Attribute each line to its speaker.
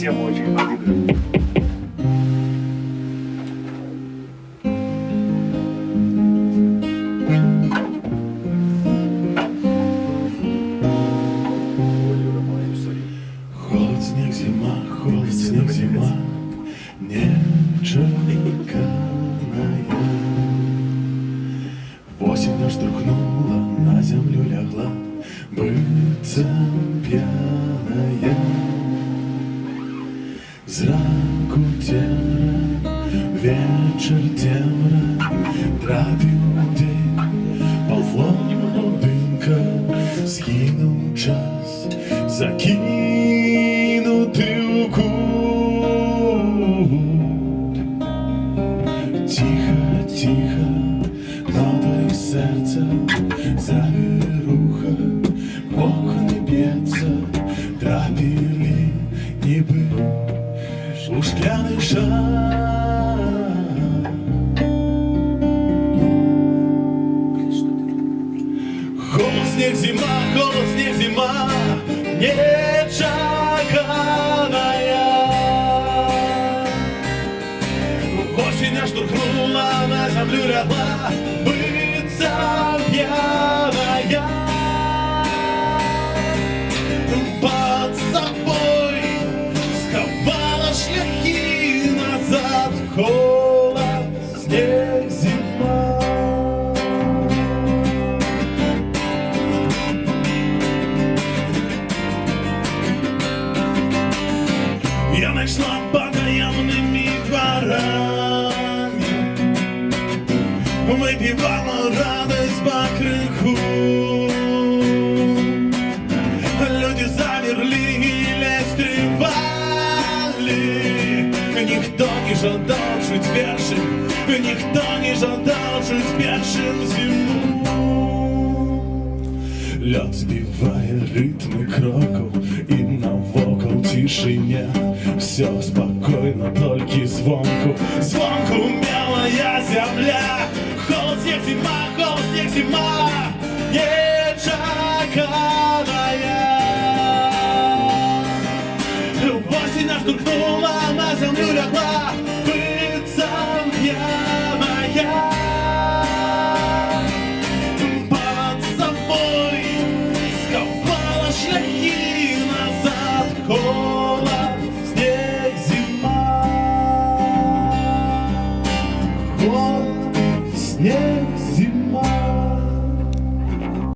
Speaker 1: тема очень подыгрывает.
Speaker 2: Холод, снег, зима, холод, снег, зима, нечеканная. Осень аж трухнула, на землю лягла, быццам пьяная. Зранку темра, вечер темра, трапіў дзень, паволу дымка, згінуў час, закінуты ў кут. Тихо, тихо, нотай серця, завіруха, в окна б'ється, трапілі, ніби у шкляний шар. Холод, снег, зима, холод, снег, зима, нечаканая. Осень аж штурхнула, на землю лягла, быццам пьяная. Под собой сховала шляхи назад. Холод, снег, зима. Я нашла потаенными дворами, выпивала радость по крыху. Люди замерли или стревали. Никто не жадал жить першим, никто не жадал жить першим зиму. Лед збиває ритми кроків, і навокал тишиня. Все спокойно, только звонку, звонку мелая земля. Холод, снег, зима, холод, снег, зима, нечаканая. Осень аж штурхнула,